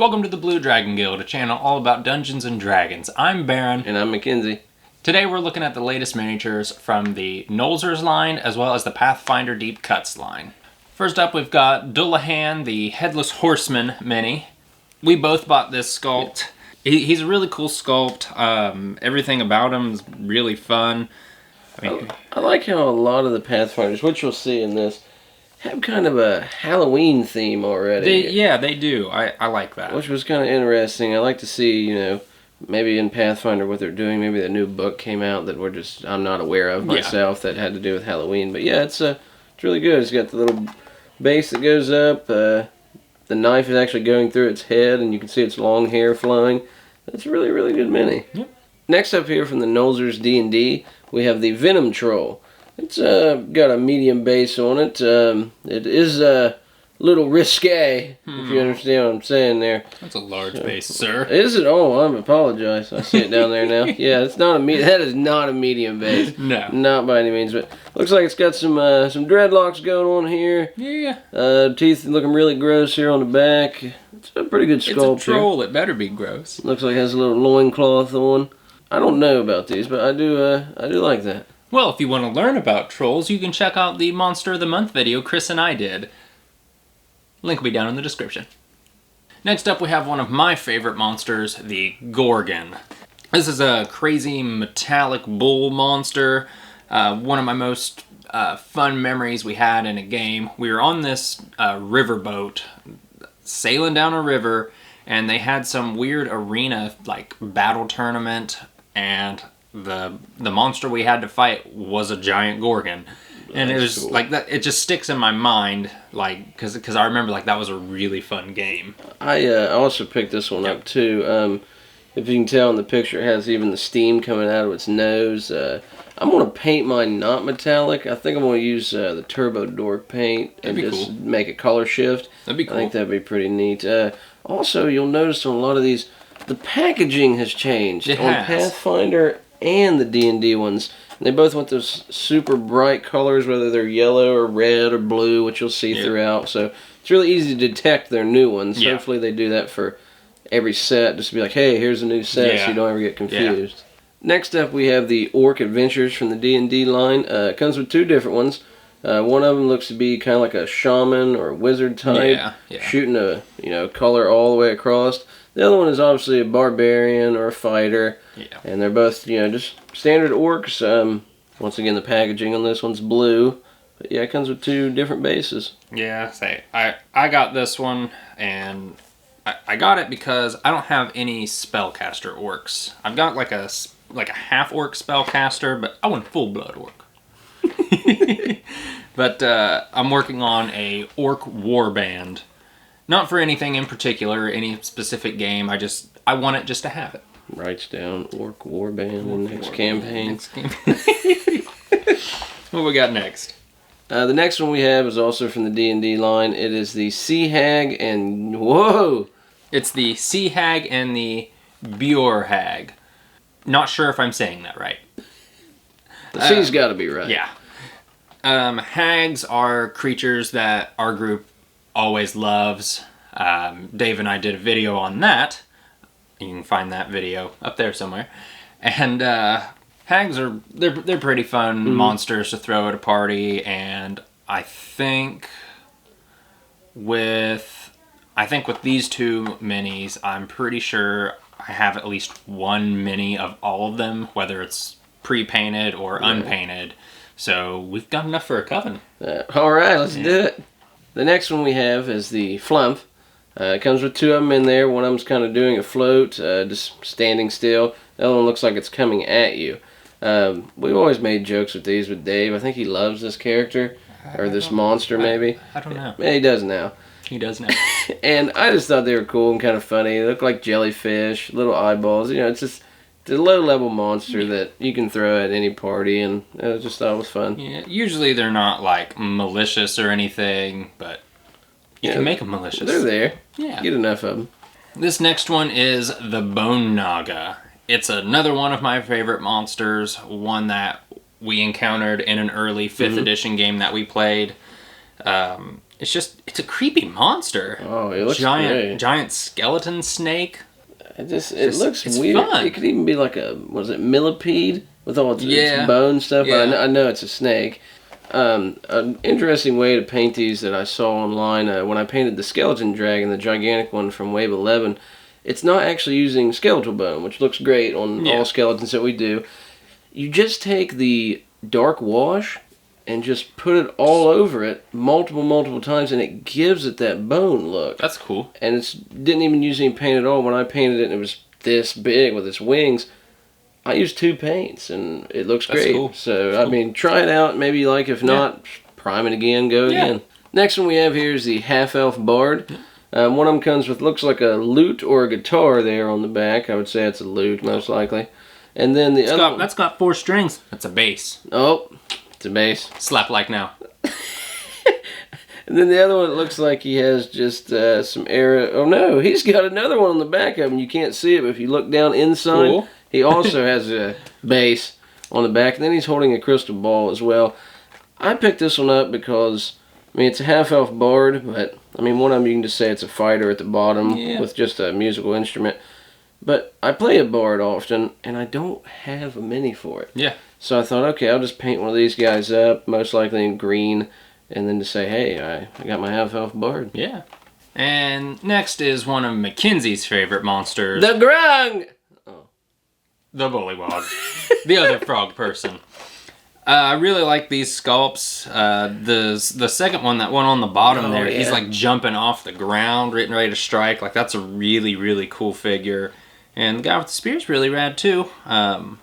Welcome to the Blue Dragon Guild, a channel all about Dungeons and Dragons. I'm Baron. And I'm Mackenzie. Today we're looking at the latest miniatures from the Nolzur's line, as well as the Pathfinder Deepcuts line. First up, we've got Dullahan, the Headless Horseman mini. We both bought this sculpt. He's a really cool sculpt. Everything about him is really fun. I like how a lot of the Pathfinders, which you'll see in this, have kind of a Halloween theme already. They do. I like that. Which was kind of interesting. I like to see, maybe in Pathfinder what they're doing. Maybe the new book came out that I'm not aware of myself that had to do with Halloween. But yeah, it's really good. It's got the little base that goes up. The knife is actually going through its head, and you can see its long hair flowing. It's a really, really good mini. Yep. Next up here from the Nolzur's D&D, we have the VENOM Troll. It's got a medium base on it. It is a little risque, if you understand what I'm saying there. That's a large base, sir. Is it? Oh, I apologize. I see it down there now. Yeah, it's not that is not a medium base. No. Not by any means, but looks like it's got some dreadlocks going on here. Yeah. Teeth looking really gross here on the back. It's a pretty good sculpt. It's a troll. It better be gross. Looks like it has a little loincloth on. I don't know about these, but I do like that. Well, if you want to learn about trolls, you can check out the Monster of the Month video Chris and I did. Link will be down in the description. Next up, we have one of my favorite monsters, the Gorgon. This is a crazy metallic bull monster. One of my most fun memories we had in a game. We were on this riverboat, sailing down a river, and they had some weird arena, like, battle tournament, and the monster we had to fight was a giant Gorgon. And it was cool. Like that. It just sticks in my mind, like, because I remember, like, that was a really fun game. I also picked this one up too. If you can tell in the picture, it has even the steam coming out of its nose. I'm gonna paint mine not metallic. I think I'm gonna use the Turbo Dork paint and just make a color shift. That'd be cool. I think that'd be pretty neat. Also, you'll notice on a lot of these, the packaging has changed on Pathfinder and the D&D ones. They both want those super bright colors, whether they're yellow or red or blue, which you'll see throughout. So it's really easy to detect their new ones. Yeah. Hopefully they do that for every set, just to be like, hey, here's a new set, so you don't ever get confused. Yeah. Next up, we have the Orc Adventures from the D&D line. It comes with two different ones. One of them looks to be kind of like a shaman or a wizard type, shooting a color all the way across. The other one is obviously a barbarian or a fighter, and they're both just standard orcs. Once again, the packaging on this one's blue, but yeah, it comes with two different bases. Yeah, I got this one, and I got it because I don't have any spellcaster orcs. I've got like a half orc spellcaster, but I want full blood orc. But I'm working on a orc warband. Not for anything in particular, any specific game. I want it just to have it. Writes down Orc Warband in next campaign. What we got next? The next one we have is also from the D&D line. It is the Sea Hag and... Whoa! It's the Sea Hag and the BULLYWUG Hag. Not sure if I'm saying that right. The C's got to be right. Yeah. Hags are creatures that our group always loves. Dave and I did a video on that. You can find that video up there somewhere. And hags they're pretty fun monsters to throw at a party. And I think with these two minis, I'm pretty sure I have at least one mini of all of them, whether it's pre-painted or unpainted. So we've got enough for a coven. All right, let's do it. The next one we have is the FLUMPH. It comes with two of them in there. One of them's kind of doing a float, just standing still. The other one looks like it's coming at you. We've always made jokes with these with Dave. I think he loves this character, or this monster maybe. I don't know. He does now. He does now. And I just thought they were cool and kind of funny. They look like jellyfish, little eyeballs. It's just... It's a low-level monster that you can throw at any party, and I just thought it was fun. Yeah, usually they're not, like, malicious or anything, but you can make them malicious. They're there. Yeah. Get enough of them. This next one is the Bone Naga. It's another one of my favorite monsters, one that we encountered in an early 5th edition game that we played. it's a creepy monster. Oh, it looks great. Giant skeleton snake. It looks weird. Fun. It could even be like a, was it millipede? With all its bone stuff. Yeah. I know it's a snake. An interesting way to paint these that I saw online, when I painted the skeleton dragon, the gigantic one from Wave 11, it's not actually using skeletal bone, which looks great on all skeletons that we do. You just take the dark wash and just put it all over it multiple times, and it gives it that bone look. That's cool. And it didn't even use any paint at all. When I painted it and it was this big with its wings, I used 2 paints, and it looks great. Cool. So, I mean, try it out. Maybe you like. If not, prime it again, go again. Next one we have here is the half-elf bard. One of them comes with, looks like a lute or a guitar there on the back. I would say it's a lute, most likely. And then the other one, that's got 4 strings. That's a bass. Oh, it's a bass. Slap like now. And then the other one, it looks like he has just some air. Oh, no, he's got another one on the back of him. You can't see it, but if you look down inside... Cool. He also has a bass on the back, and then he's holding a crystal ball as well. I picked this one up because, I mean, it's a half-elf bard, but, I mean, one of them you can just say it's a fighter at the bottom with just a musical instrument. But I play a bard often, and I don't have a mini for it. Yeah. So I thought, okay, I'll just paint one of these guys up, most likely in green, and then to say, hey, I got my half-elf bard. Yeah. And next is one of Mackenzie's favorite monsters. The Grung! The BULLYWUG. The other frog person. I really like these sculpts. The second one, that one on the bottom there, he's like jumping off the ground, getting ready to strike. Like, that's a really, really cool figure. And the guy with the spear is really rad, too. I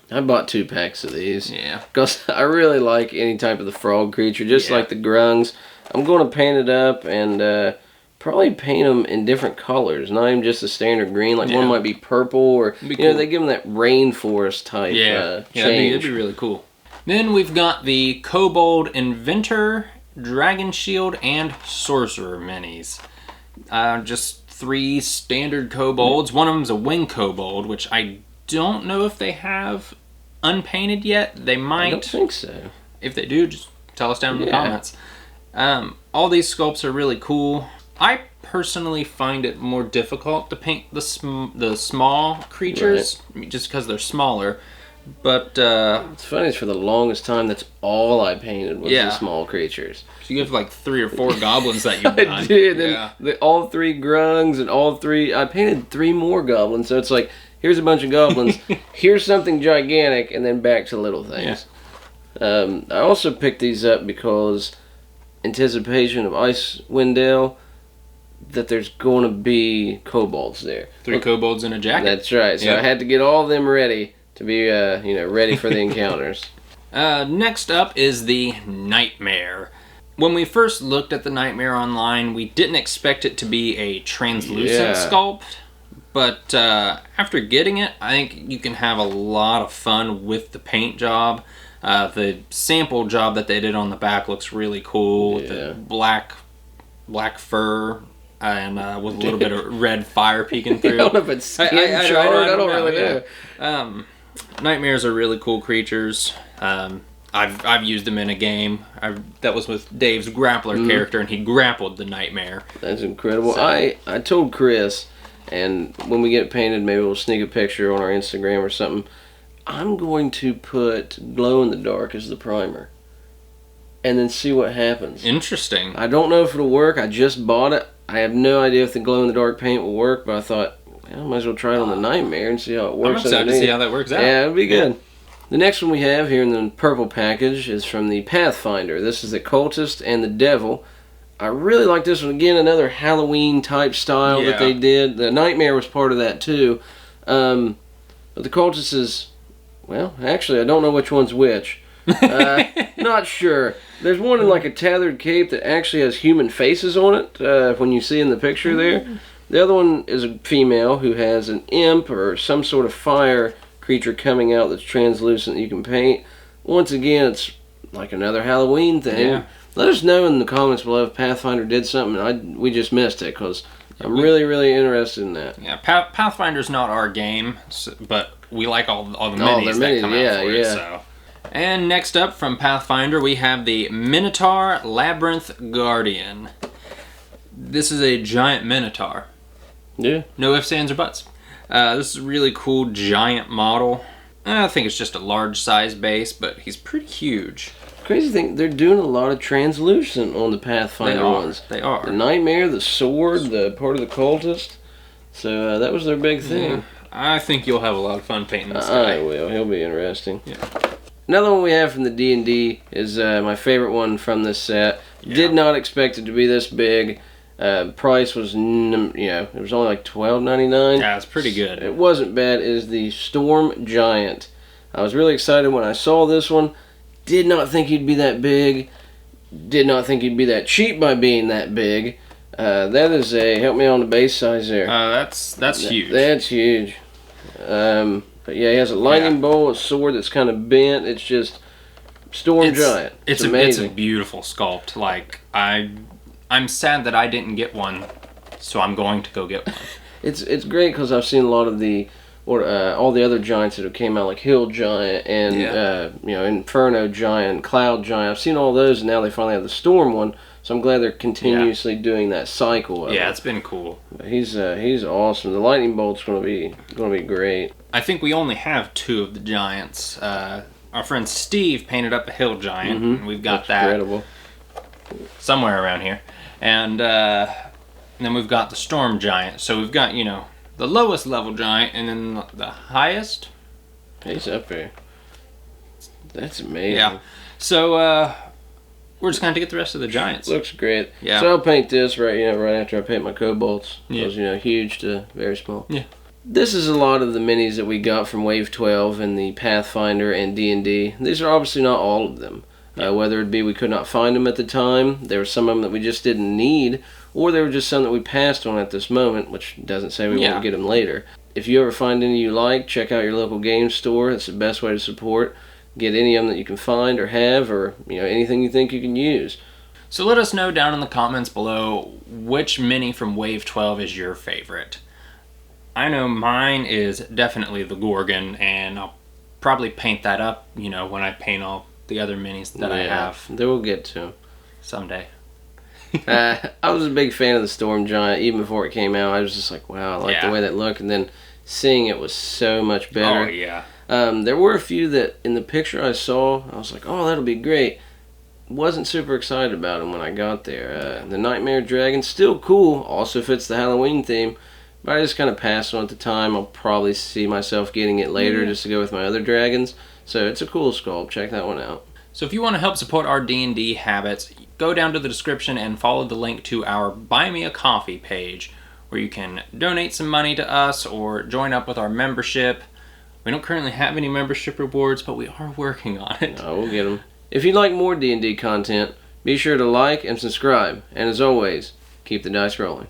bought 2 packs of these. Yeah. Because I really like any type of the frog creature, just like the grungs. I'm going to paint it up and probably paint them in different colors, not even just the standard green. Like one might be purple, or you know, they give them that rainforest type change. That'd be really cool. Then we've got the Kobold Inventor, Dragon Shield, and Sorcerer minis. Just 3 standard kobolds. One of them's a wing kobold, which I don't know if they have unpainted yet. They might. I don't think so. If they do, just tell us down in the comments. All these sculpts are really cool. I personally find it more difficult to paint the small creatures, just because they're smaller. But it's funny, it's for the longest time that's all I painted was the small creatures. So you have like 3 or 4 goblins that you've done. I did, and all 3 grungs and all 3. I painted 3 more goblins, so it's like, here's a bunch of goblins, here's something gigantic, and then back to little things. I also picked these up because anticipation of Icewind Dale, that there's going to be kobolds there. 3 kobolds in a jacket. That's right. So I had to get all of them ready to be, ready for the encounters. Next up is the Nightmare. When we first looked at the Nightmare online, we didn't expect it to be a translucent sculpt. But after getting it, I think you can have a lot of fun with the paint job. The sample job that they did on the back looks really cool. The black fur. And with a little bit of red fire peeking through. I don't know if it's skin I don't really know. Nightmares are really cool creatures. I've used them in a game. That was with Dave's grappler character, and he grappled the Nightmare. That's incredible. So, I told Chris, and when we get it painted, maybe we'll sneak a picture on our Instagram or something. I'm going to put glow in the dark as the primer, and then see what happens. Interesting. I don't know if it'll work. I just bought it. I have no idea if the glow-in-the-dark paint will work, but I thought, well, I might as well try it on the Nightmare and see how it works. I'm excited to see how that works out. Yeah, it'll be good. The next one we have here in the purple package is from the Pathfinder. This is the Cultist and the Devil. I really like this one. Again, another Halloween-type style that they did. The Nightmare was part of that, too. But the Cultist is, well, actually, I don't know which one's which. Not sure. There's one in like a tethered cape that actually has human faces on it, when you see in the picture there. The other one is a female who has an imp or some sort of fire creature coming out that's translucent that you can paint. Once again, it's like another Halloween thing. Yeah. Let us know in the comments below if Pathfinder did something we just missed it, because I'm really, really interested in that. Yeah, Pathfinder's not our game, but we like all the minis that come out for it. So. And next up from Pathfinder, we have the Minotaur Labyrinth Guardian. This is a giant Minotaur. Yeah. No ifs, ands, or buts. This is a really cool giant model. I think it's just a large size base, but he's pretty huge. Crazy thing, they're doing a lot of translucent on the Pathfinder ones. They are. The Nightmare, the sword, the part of the cultist. So that was their big thing. Yeah. I think you'll have a lot of fun painting this guy. I will. He'll be interesting. Yeah. Another one we have from the D&D is my favorite one from this set. Yeah. Did not expect it to be this big. Price was, it was only like $12.99. Yeah, it's pretty good. It wasn't bad. It is the Storm Giant. I was really excited when I saw this one. Did not think he'd be that big. Did not think he'd be that cheap by being that big. That is help me on the base size there. That's huge. That's huge. But yeah, he has a lightning bolt, a sword that's kind of bent. It's just Storm Giant. It's amazing. It's a beautiful sculpt. Like I'm sad that I didn't get one, so I'm going to go get one. It's great because I've seen a lot of all the other giants that have came out, like Hill Giant and Inferno Giant, Cloud Giant. I've seen all those, and now they finally have the Storm one. So I'm glad they're continuously doing that cycle. It's been cool. He's awesome. The lightning bolt's gonna be great. I think we only have 2 of the giants. Our friend Steve painted up a Hill Giant. And we've got that incredible somewhere around here, and then we've got the Storm Giant. So we've got the lowest level giant, and then the highest. He's up there. That's amazing. Yeah. So we're just going to get the rest of the giants. Looks great. Yeah. So I'll paint this right after I paint my kobolds. Yeah. Those, huge to very small. Yeah. This is a lot of the minis that we got from Wave 12 and the Pathfinder and D&D. These are obviously not all of them. Yeah. Whether it be we could not find them at the time, there were some of them that we just didn't need, or there were just some that we passed on at this moment, which doesn't say we won't get them later. If you ever find any you like, check out your local game store. It's the best way to support. Get any of them that you can find or have, or anything you think you can use. So let us know down in the comments below which mini from Wave 12 is your favorite. I know mine is definitely the Gorgon, and I'll probably paint that up, when I paint all the other minis that I have. That we'll get to someday. I was a big fan of the Storm Giant even before it came out. I was just like, wow, I like the way that looked, and then seeing it was so much better. Oh yeah. There were a few that in the picture I saw, I was like, oh, that'll be great. Wasn't super excited about them when I got there. The Nightmare Dragon, still cool, also fits the Halloween theme, but I just kind of passed on at the time. I'll probably see myself getting it later just to go with my other dragons. So it's a cool sculpt. Check that one out. So if you want to help support our D&D habits, go down to the description and follow the link to our Buy Me a Coffee page, where you can donate some money to us or join up with our membership. We don't currently have any membership rewards, but we are working on it. Oh, we'll get them. If you'd like more D&D content, be sure to like and subscribe. And as always, keep the dice rolling.